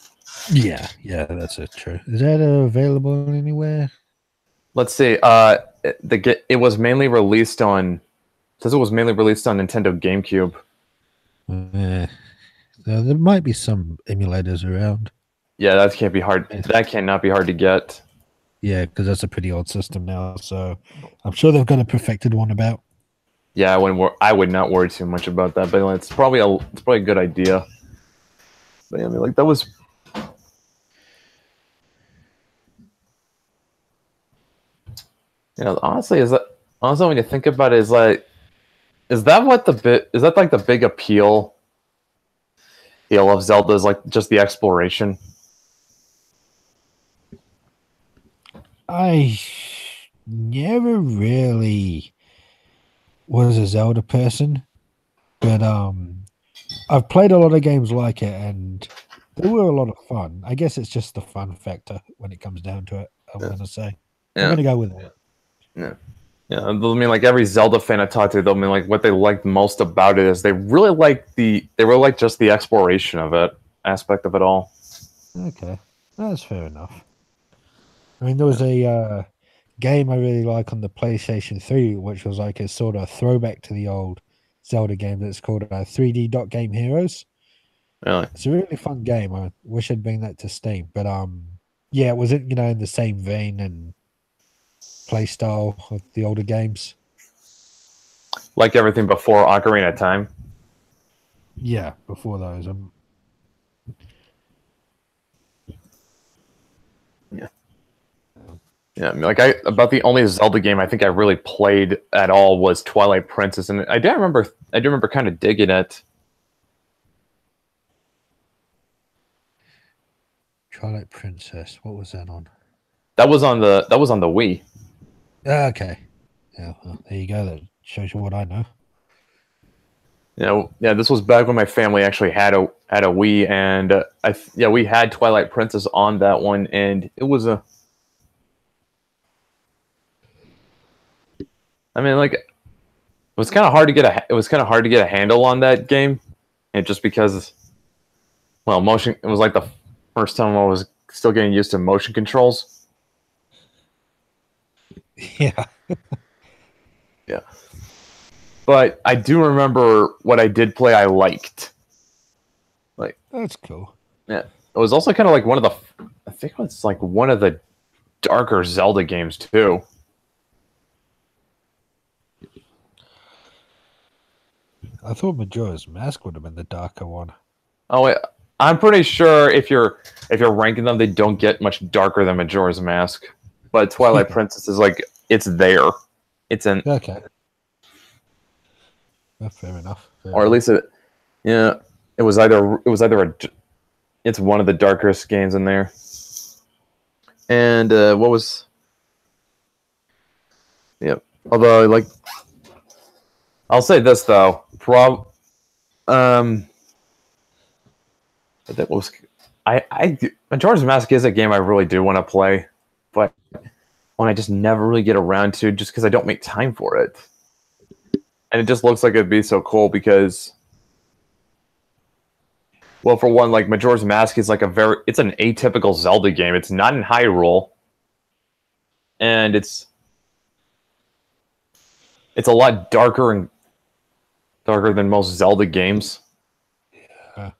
Yeah, that's true. Is that available anywhere? Let's see. It was mainly released on. Says it was mainly released on Nintendo GameCube. There might be some emulators around. Yeah, that can't be hard. That cannot be hard to get. Yeah, because that's a pretty old system now. So I'm sure they've got a perfected one about. Yeah, I would not worry too much about that, but it's probably a good idea. But yeah, I mean, that was. Honestly, when you think about it, is that the big appeal of Zelda is just the exploration? I never really was a Zelda person, but I've played a lot of games like it, and they were a lot of fun. I guess it's just the fun factor when it comes down to it. I'm gonna say, I'm gonna go with it. Yeah. Yeah, I mean, every Zelda fan I talked to, they'll mean what they liked most about it is they really like just the exploration of it aspect of it all. Okay, that's fair enough. I mean, there was a game I really like on the PlayStation 3, which was like a sort of throwback to the old Zelda game that's called 3D Dot Game Heroes. Really? It's a really fun game. I wish I'd bring that to Steam, but yeah, it was in the same vein and play style of the older games. Like everything before Ocarina of Time? Yeah, before those. Yeah, I mean, about the only Zelda game I think I really played at all was Twilight Princess, and I do remember kind of digging it. Twilight Princess. What was that on? That was on the Wii. Okay. Yeah, well, there you go. That shows you what I know. Yeah, this was back when my family actually had a Wii, and we had Twilight Princess on that one, and it was a. I mean, it was kind of hard to get a handle on that game, and just because, well, motion. It was the first time I was still getting used to motion controls. Yeah. Yeah. But I do remember what I did play I liked. That's cool. Yeah. It was also kind of one of the. I think it's one of the darker Zelda games too. I thought Majora's Mask would have been the darker one. Oh, wait, I'm pretty sure if you're ranking them, they don't get much darker than Majora's Mask. But Twilight Princess is like it's there. It's an Okay. Well, fair enough. or at least it was either it's one of the darkest games in there. And what was although like I'll say this though, that was Majora's Mask is a game I really do want to play, but when I just never really get around to, just because I don't make time for it. And it just looks like it'd be so cool because, well, for one, like Majora's Mask is like it's an atypical Zelda game. It's not in Hyrule, and it's a lot darker than most Zelda games. Yeah.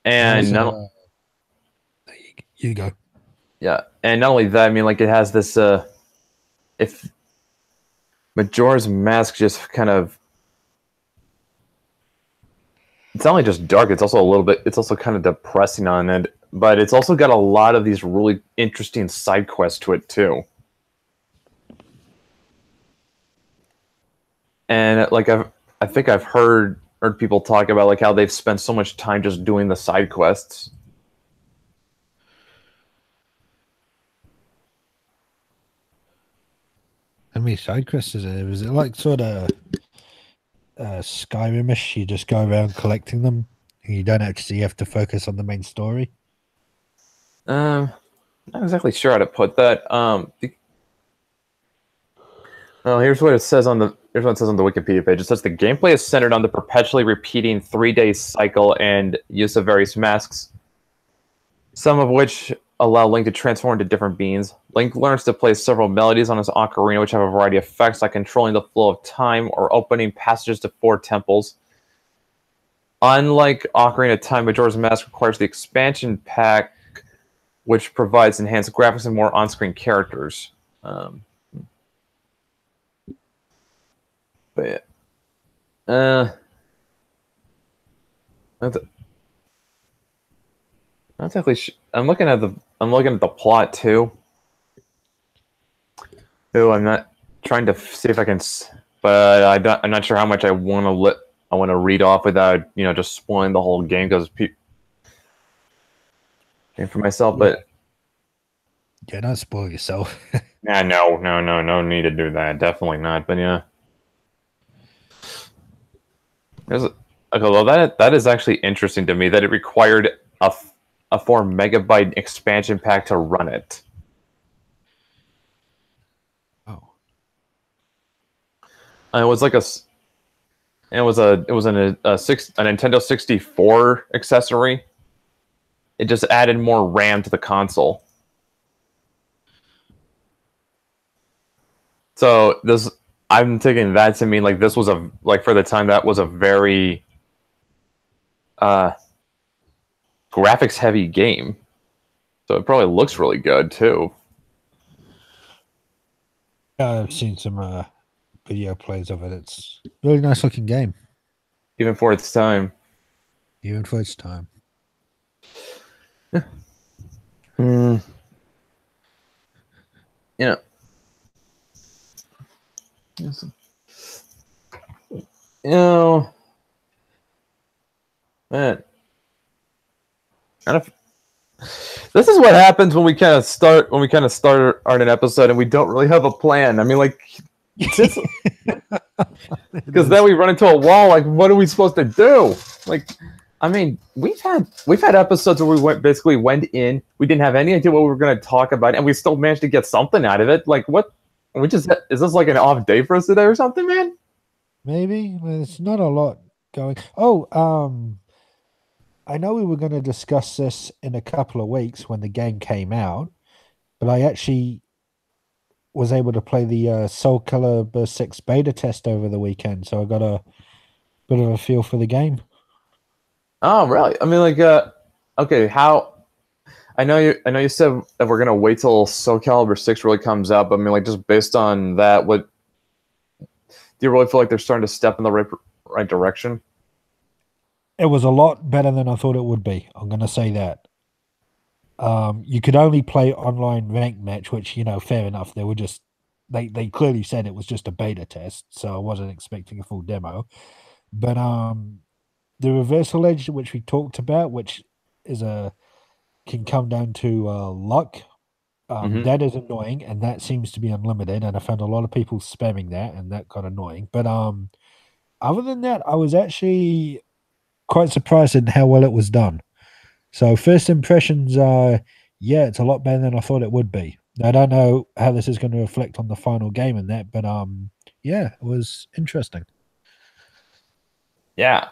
And there you go. Yeah, and not only that, I mean, like it has this. If Majora's Mask just kind of, it's not only just dark; it's also a little bit. It's also kind of depressing on it, but it's also got a lot of these really interesting side quests to it too. And like I think I've heard people talk about like how they've spent so much time just doing the side quests. How many side quests is it? Was it like sort of Skyrim-ish? You just go around collecting them, and you don't actually have to focus on the main story. Not exactly sure how to put that. Well, here's what it says on the Wikipedia page. It says the gameplay is centered on the perpetually repeating 3-day cycle and use of various masks, some of which allow Link to transform into different beings. Link learns to play several melodies on his ocarina, which have a variety of effects, like controlling the flow of time or opening passages to 4 temples. Unlike Ocarina of Time, Majora's Mask requires the expansion pack, which provides enhanced graphics and more on-screen characters. But yeah. Not exactly. I'm looking at the plot too. Ooh, I'm not trying to see if I can, but I'm not sure how much I want to read off without just spoiling the whole game because for myself. Yeah. But yeah, don't spoil yourself. yeah, no need to do that. Definitely not. But yeah, although that is actually interesting to me that it required a 4 megabyte expansion pack to run it. Oh, It was like a Nintendo 64 accessory. It just added more RAM to the console. So I'm taking that to mean like this was for the time that was a very graphics heavy game. So it probably looks really good too. yeah, I've seen some video plays of it. It's a really nice looking game, Even for its time. even for its time. Yeah. Yes. Man. This is what happens when we kind of start on an episode and we don't really have a plan. I mean, like, because then we run into a wall. Like, what are we supposed to do? Like, I mean, we've had episodes where we went in. We didn't have any idea what we were going to talk about, and we still managed to get something out of it. Like, what? Is this like an off day for us today or something, man? Maybe there's not a lot going. Oh, I know we were going to discuss this in a couple of weeks when the game came out, but I actually was able to play the Soul Calibur 6 beta test over the weekend, so I got a bit of a feel for the game. Oh, really? I mean, like, okay, how? I know you said that we're gonna wait till Soul Calibur 6 really comes out, but I mean, like, just based on that, what do you really feel like they're starting to step in the right direction. It was a lot better than I thought it would be. I'm going to say that. You could only play online rank match, which, you know, fair enough. They were just they clearly said it was just a beta test, so I wasn't expecting a full demo. But the reversal edge, which we talked about, which is can come down to luck. Hmm. That is annoying, and that seems to be unlimited. And I found a lot of people spamming that, and that got annoying. But other than that, I was actually quite surprised at how well it was done. So first impressions are, yeah, it's a lot better than I thought it would be. I don't know how this is going to reflect on the final game and that, but yeah, it was interesting. Yeah,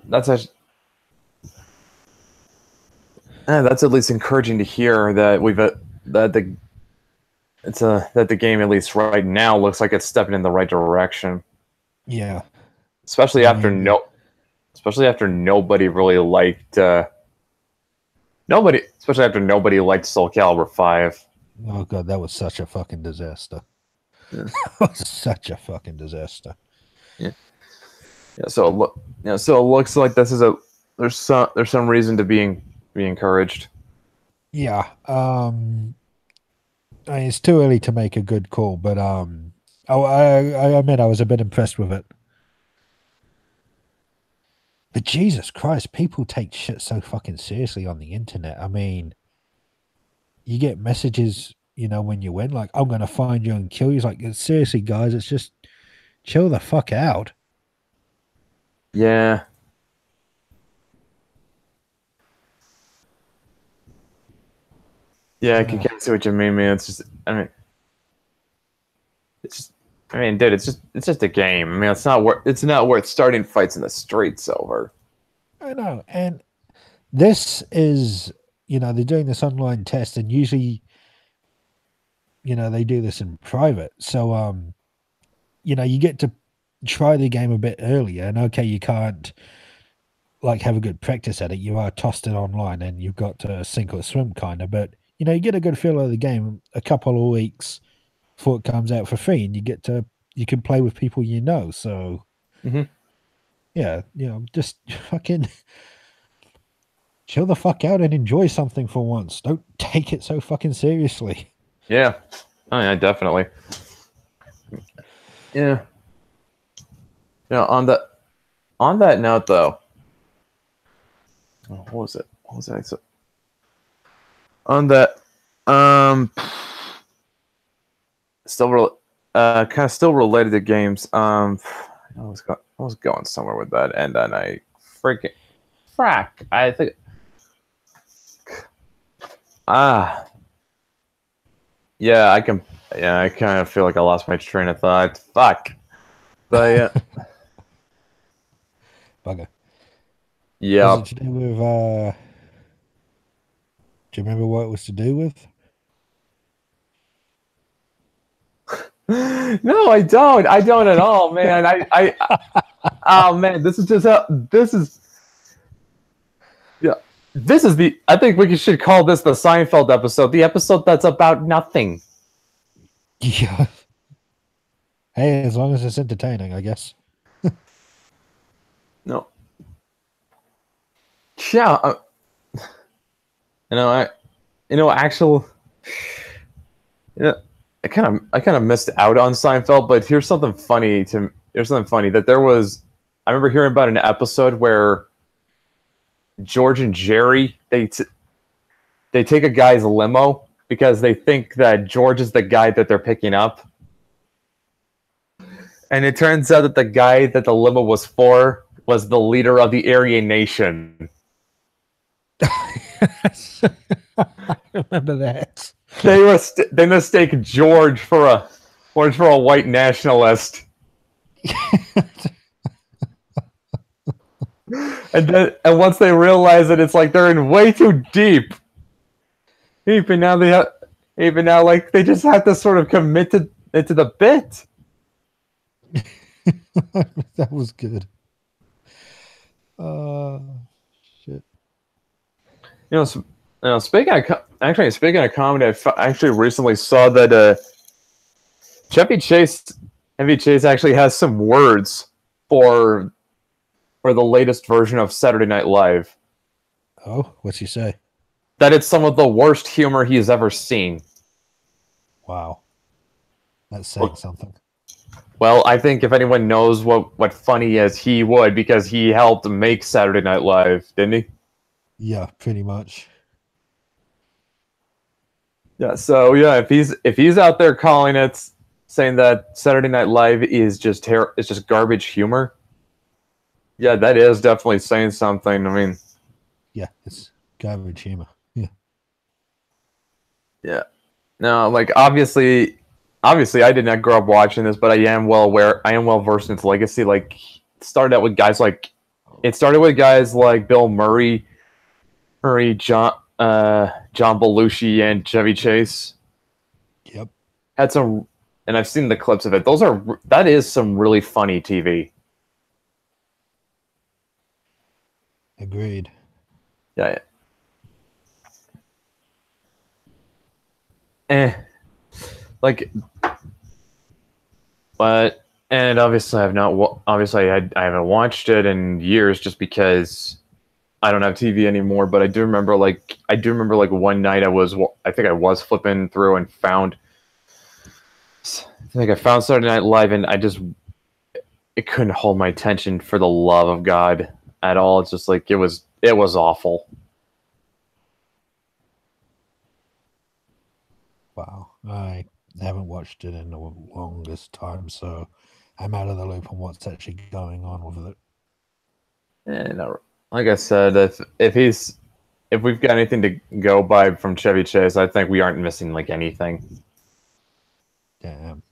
that's that's at least encouraging to hear that that the game, at least right now, looks like it's stepping in the right direction. Yeah, Especially I after mean, nobody really liked especially after nobody liked Soul Calibur 5. oh god, that was such a fucking disaster. Yeah. That was such a fucking disaster. Yeah. Yeah, so it looks like there's some reason to be encouraged. Yeah, I mean, it's too early to make a good call, but I admit I was a bit impressed with it. But Jesus Christ, people take shit so fucking seriously on the internet. I mean, you get messages, you know, when you win, like, I'm going to find you and kill you. It's like, seriously, guys, it's just chill the fuck out. Yeah. Yeah, I can Uh, kind of see what you mean, man. I mean, dude, it's just a game. I mean, it's not worth starting fights in the streets over. I know. And this is, you know, they're doing this online test, and usually, you know, they do this in private. So, you know, you get to try the game a bit earlier. And okay, you can't like have a good practice at it. You are tossed it online and you've got to sink or swim kind of, but you know, you get a good feel of the game a couple of weeks before it comes out for free, and you can play with people you know. So Hmm. yeah, you know, just fucking chill the fuck out and enjoy something for once. Don't take it so fucking seriously. Yeah. Oh yeah, definitely. Yeah. You know, on that note, though, what was it? What was it? On that, kind of still related to games. I was going somewhere with that, and then I freaking frack. I think yeah, I can. Yeah, I kind of feel like I lost my train of thought. Fuck. But yeah, Bugger. Was yeah. it to do with do you remember what it was to do with? No, I don't. I don't at all, man. Oh man, this is just how this is. Yeah, this is the. I think we should call this the Seinfeld episode, the episode that's about nothing. Yeah. Hey, as long as it's entertaining, I guess. No. Yeah. Actual. Yeah, I kind of missed out on Seinfeld, but here's something funny that there was. I remember hearing about an episode where George and Jerry they take a guy's limo because they think that George is the guy that they're picking up, and it turns out that the guy that the limo was for was the leader of the Aryan Nation. I remember that. They mistake George for a white nationalist. And once they realize it, it's like they're in way too deep. Even now like they just have to sort of commit to into the bit. That was good. Shit. Speaking of comedy, I actually recently saw that Chevy Chase actually has some words for or the latest version of Saturday Night Live. Oh, what's he say? That it's some of the worst humor he's ever seen. Wow. That's saying something. Well, I think if anyone knows what funny is, he would, because he helped make Saturday Night Live, didn't he? Yeah, pretty much. Yeah, so yeah, if he's out there calling it, saying that Saturday Night Live is just garbage humor, yeah, that is definitely saying something. I mean, yeah, it's garbage humor. Yeah, yeah. No, like obviously, I did not grow up watching this, but I am well aware. I am well versed in its legacy. Like, it started with guys like Bill Murray, John Belushi, and Chevy Chase. Yep. Had some, and I've seen the clips of it. That is some really funny TV. Agreed. Yeah. Like, but and obviously I haven't watched it in years just because I don't have TV anymore. But I do remember one night I think I was flipping through and found Saturday Night Live, and it couldn't hold my attention for the love of God at all. It's just like it was awful. Wow. I haven't watched it in the longest time, so I'm out of the loop on what's actually going on with it. And like I said, if we've got anything to go by from Chevy Chase, I think we aren't missing like anything. Damn.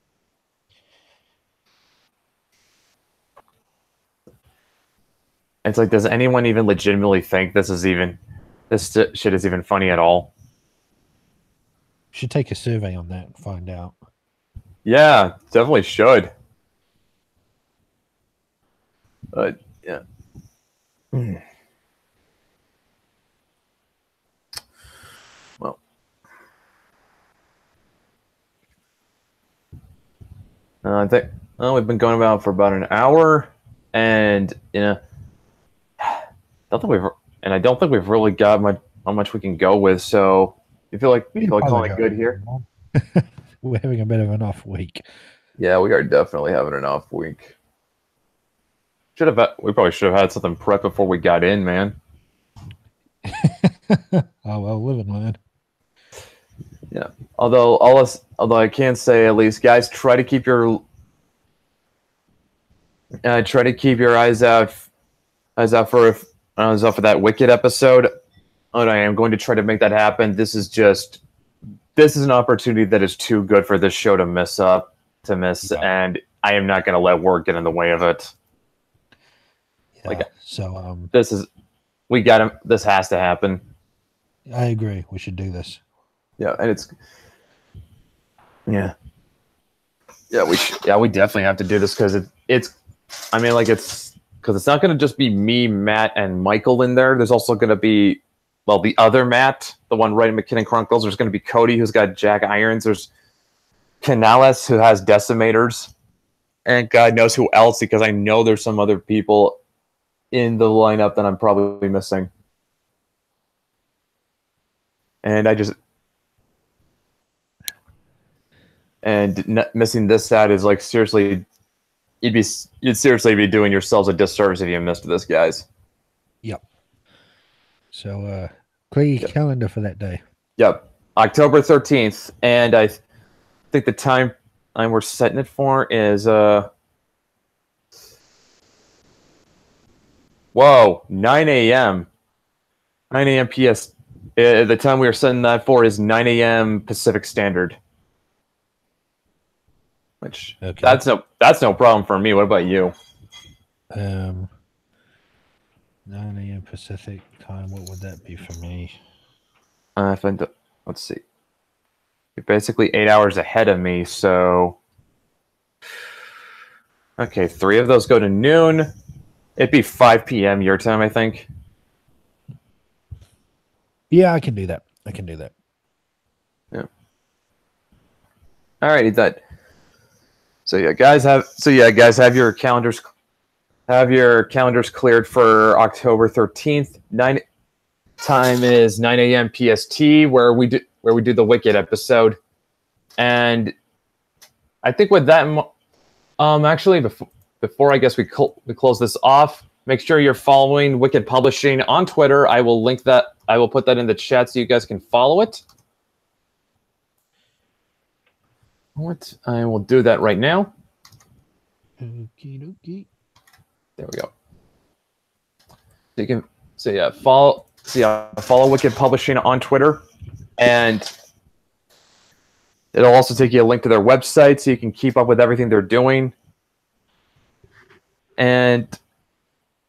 It's like, does anyone even legitimately think this shit is even funny at all? Should take a survey on that and find out. Yeah, definitely should. But yeah. Well, I think we've been going about for about an hour, and I don't think we've really got how much we can go with. So you feel like calling it good here? We're having a bit of an off week. Yeah, we are definitely having an off week. We probably should have had something prepped before we got in, man. Oh well, live and learn. Yeah. Although I can say, at least, guys, try to keep your eyes out for that Wicked episode. And I am going to try to make that happen. This is an opportunity that is too good for this show to miss, Yeah. and I am not going to let work get in the way of it. Yeah. So this has to happen. I agree. We should do this. Yeah, and we definitely have to do this because it's not going to just be me, Matt, and Michael in there. There's also going to be, well, the other Matt, the one writing McKinnon Chronicles. There's going to be Cody, who's got Jack Irons. There's Canales, who has Decimators, and God knows who else, because I know there's some other people in the lineup that I'm probably missing. And missing this stat is like, seriously, you'd seriously be doing yourselves a disservice if you missed this, guys. Yep. So clear your calendar for that day. Yep. October 13th. And I think the time we're setting it for is 9 a.m. 9 a.m. PS. The time we are setting that for is 9 a.m. Pacific Standard. Which that's no problem for me. What about you? 9 a.m. Pacific time. What would that be for me? Let's see. You're basically 8 hours ahead of me, so okay, 3 of those go to noon. It'd be 5 p.m. your time, I think. Yeah, I can do that. Yeah. All righty, that. So yeah, guys have your calendars. have your calendars cleared for October 13th. Time is 9 a.m. PST, where we do the Wicked episode. And I think with that, actually, before I guess we close this off, make sure you're following Wicked Publishing on Twitter. I will link that. I will put that in the chat so you guys can follow it. I will do that right now. Okie dokie. There we go. So you can follow Wicked Publishing on Twitter, and it'll also take you a link to their website so you can keep up with everything they're doing. And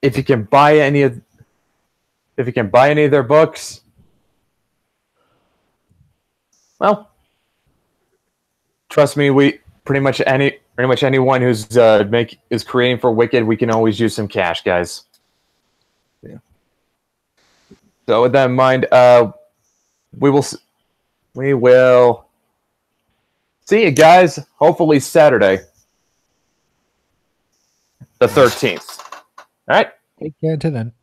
if you can buy any of their books, well, trust me, we pretty much anyone who's is creating for Wicked, we can always use some cash, guys. Yeah. So with that in mind, we will see you guys hopefully Saturday, the 13th. All right. Take care until then.